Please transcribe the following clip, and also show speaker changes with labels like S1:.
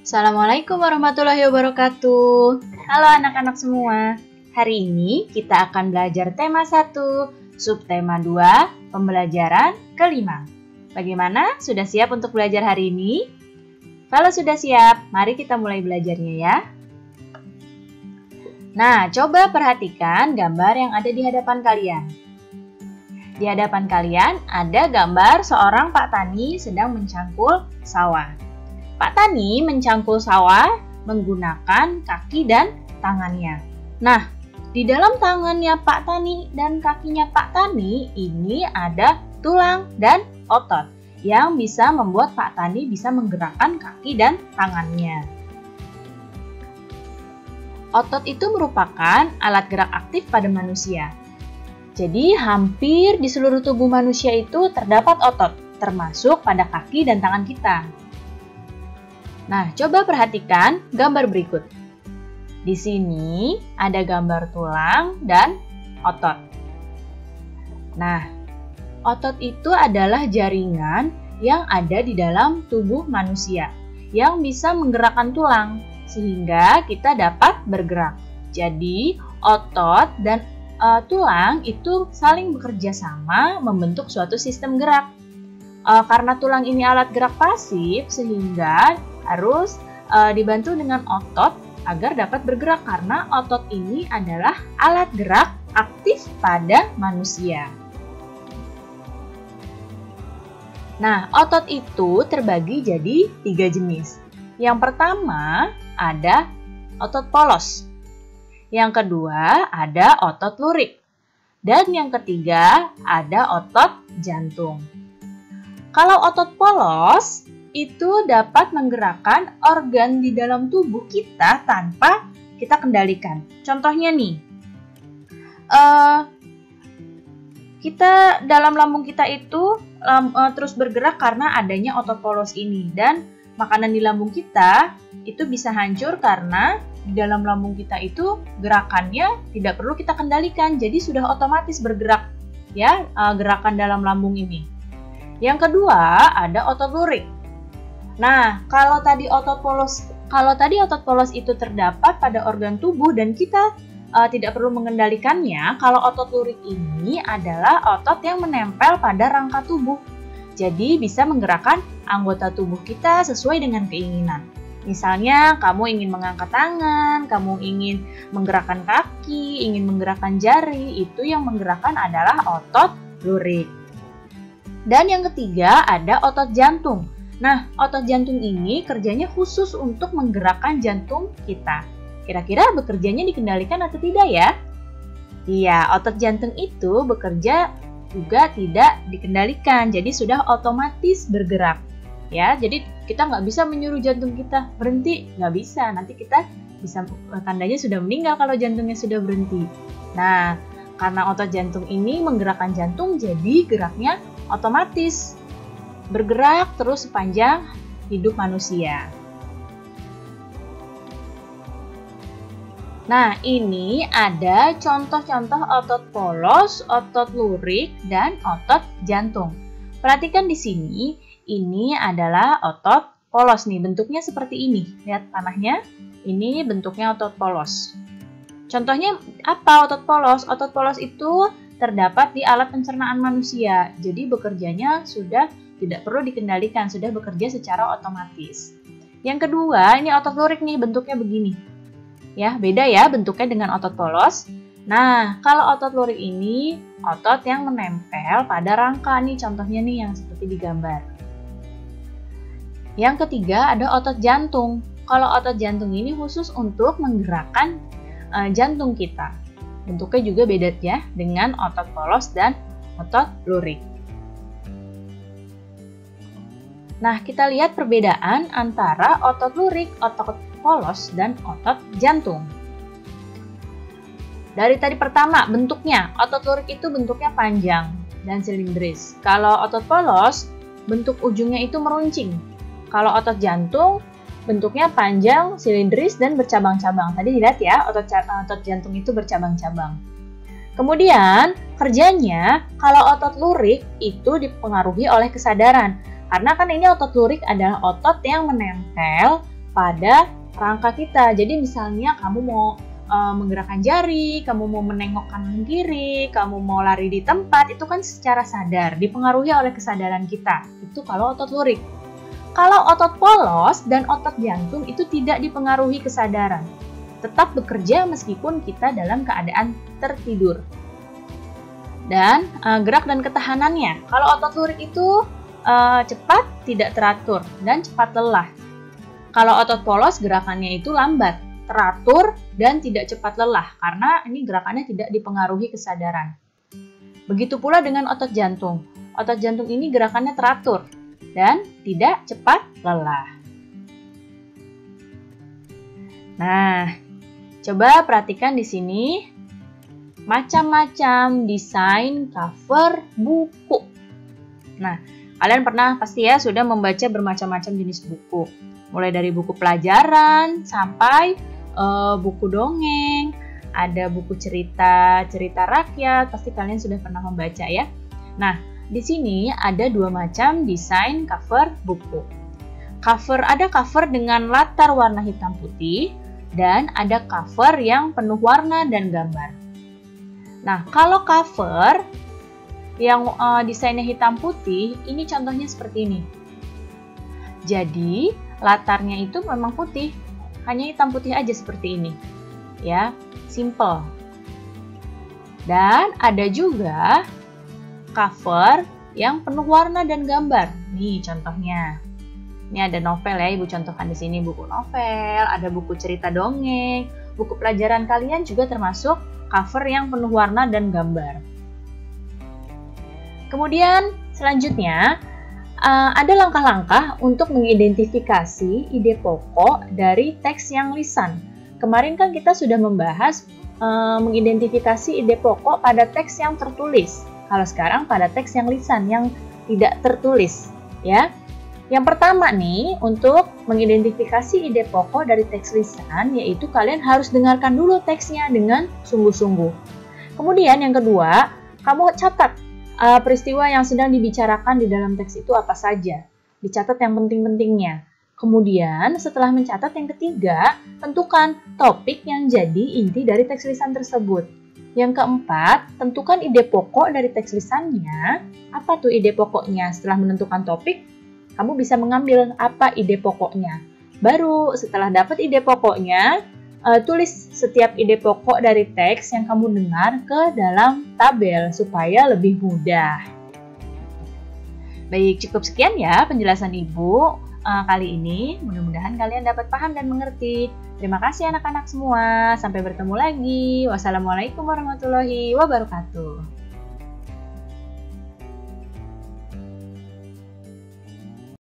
S1: Assalamualaikum warahmatullahi wabarakatuh. Halo anak-anak semua. Hari ini kita akan belajar tema 1, subtema 2, pembelajaran kelima. Bagaimana? Sudah siap untuk belajar hari ini? Kalau sudah siap, mari kita mulai belajarnya ya. Nah, coba perhatikan gambar yang ada di hadapan kalian. Di hadapan kalian ada gambar seorang Pak Tani sedang mencangkul sawah. Pak Tani mencangkul sawah menggunakan kaki dan tangannya. Nah, di dalam tangannya Pak Tani dan kakinya Pak Tani ini ada tulang dan otot yang bisa membuat Pak Tani bisa menggerakkan kaki dan tangannya. Otot itu merupakan alat gerak aktif pada manusia. Jadi, hampir di seluruh tubuh manusia itu terdapat otot, termasuk pada kaki dan tangan kita. Nah, coba perhatikan gambar berikut. Di sini ada gambar tulang dan otot. Nah, otot itu adalah jaringan yang ada di dalam tubuh manusia yang bisa menggerakkan tulang sehingga kita dapat bergerak. Jadi, otot dan tulang itu saling bekerja sama membentuk suatu sistem gerak. Karena tulang ini alat gerak pasif sehingga harus dibantu dengan otot agar dapat bergerak karena otot ini adalah alat gerak aktif pada manusia. Nah, otot itu terbagi jadi 3 jenis. Yang pertama ada otot polos. Yang kedua ada otot lurik. Dan yang ketiga ada otot jantung. Kalau otot polos itu dapat menggerakkan organ di dalam tubuh kita tanpa kita kendalikan. Contohnya nih, kita dalam lambung kita itu terus bergerak karena adanya otot polos ini, dan makanan di lambung kita itu bisa hancur karena di dalam lambung kita itu gerakannya tidak perlu kita kendalikan, jadi sudah otomatis bergerak ya gerakan dalam lambung ini. Yang kedua ada otot lurik. Nah, kalau tadi otot polos itu terdapat pada organ tubuh dan kita tidak perlu mengendalikannya, kalau otot lurik ini adalah otot yang menempel pada rangka tubuh. Jadi bisa menggerakkan anggota tubuh kita sesuai dengan keinginan. Misalnya kamu ingin mengangkat tangan, kamu ingin menggerakkan kaki, ingin menggerakkan jari, itu yang menggerakkan adalah otot lurik. Dan yang ketiga ada otot jantung. Nah, otot jantung ini kerjanya khusus untuk menggerakkan jantung kita. Kira-kira bekerjanya dikendalikan atau tidak ya? Iya, otot jantung itu bekerja juga tidak dikendalikan, jadi sudah otomatis bergerak. Ya, jadi kita nggak bisa menyuruh jantung kita berhenti, nggak bisa. Nanti kita bisa tandanya sudah meninggal kalau jantungnya sudah berhenti. Nah, karena otot jantung ini menggerakkan jantung, jadi geraknya otomatis bergerak terus sepanjang hidup manusia. Nah, ini ada contoh-contoh otot polos, otot lurik, dan otot jantung. Perhatikan di sini, ini adalah otot polos nih, bentuknya seperti ini. Lihat panahnya, ini bentuknya otot polos. Contohnya apa otot polos? Otot polos itu terdapat di alat pencernaan manusia, jadi bekerjanya sudah tidak perlu dikendalikan, sudah bekerja secara otomatis. Yang kedua, ini otot lurik nih, bentuknya begini. Ya, beda ya bentuknya dengan otot polos. Nah, kalau otot lurik ini otot yang menempel pada rangka nih, contohnya nih yang seperti di gambar. Yang ketiga ada otot jantung. Kalau otot jantung ini khusus untuk menggerakkan jantung kita. Bentuknya juga beda ya dengan otot polos dan otot lurik. Nah, kita lihat perbedaan antara otot lurik, otot polos, dan otot jantung. Dari tadi pertama, bentuknya. Otot lurik itu bentuknya panjang dan silindris. Kalau otot polos, bentuk ujungnya itu meruncing. Kalau otot jantung, bentuknya panjang, silindris, dan bercabang-cabang. Tadi dilihat ya, otot jantung itu bercabang-cabang. Kemudian, kerjanya, kalau otot lurik itu dipengaruhi oleh kesadaran. Karena kan ini otot lurik adalah otot yang menempel pada rangka kita. Jadi misalnya kamu mau menggerakkan jari, kamu mau menengok kanan kiri, kamu mau lari di tempat, itu kan secara sadar, dipengaruhi oleh kesadaran kita. Itu kalau otot lurik. Kalau otot polos dan otot jantung itu tidak dipengaruhi kesadaran, tetap bekerja meskipun kita dalam keadaan tertidur. Dan gerak dan ketahanannya, kalau otot lurik itu cepat, tidak teratur, dan cepat lelah. Kalau otot polos gerakannya itu lambat, teratur, dan tidak cepat lelah karena ini gerakannya tidak dipengaruhi kesadaran. Begitu pula dengan otot jantung. Otot jantung ini gerakannya teratur dan tidak cepat lelah. Nah, coba perhatikan di sini macam-macam desain cover buku. Nah, kalian pernah pasti ya sudah membaca bermacam-macam jenis buku. Mulai dari buku pelajaran sampai buku dongeng, ada buku cerita rakyat, pasti kalian sudah pernah membaca ya. Nah, di sini ada dua macam desain cover buku. Ada cover dengan latar warna hitam putih dan ada cover yang penuh warna dan gambar. Nah, kalau cover yang desainnya hitam putih, ini contohnya seperti ini. Jadi, latarnya itu memang putih. Hanya hitam putih aja seperti ini, ya, simple. Dan ada juga cover yang penuh warna dan gambar. Nih contohnya. Ini ada novel ya, Ibu contohkan di sini buku novel, ada buku cerita dongeng, buku pelajaran kalian juga termasuk cover yang penuh warna dan gambar. Kemudian selanjutnya ada langkah-langkah untuk mengidentifikasi ide pokok dari teks yang lisan. Kemarin kan kita sudah membahas mengidentifikasi ide pokok pada teks yang tertulis. Kalau sekarang pada teks yang lisan, yang tidak tertulis, ya. Yang pertama nih, untuk mengidentifikasi ide pokok dari teks lisan, yaitu kalian harus dengarkan dulu teksnya dengan sungguh-sungguh. Kemudian yang kedua, kamu catat peristiwa yang sedang dibicarakan di dalam teks itu apa saja. Dicatat yang penting-pentingnya. Kemudian setelah mencatat yang ketiga, tentukan topik yang jadi inti dari teks lisan tersebut. Yang keempat, tentukan ide pokok dari teks lisannya. Apa tuh ide pokoknya? Setelah menentukan topik, kamu bisa mengambil apa ide pokoknya. Baru setelah dapat ide pokoknya, tulis setiap ide pokok dari teks yang kamu dengar ke dalam tabel supaya lebih mudah. Baik, cukup sekian ya penjelasan Ibu kali ini. Mudah-mudahan kalian dapat paham dan mengerti. Terima kasih anak-anak semua. Sampai bertemu lagi. Wassalamualaikum warahmatullahi wabarakatuh.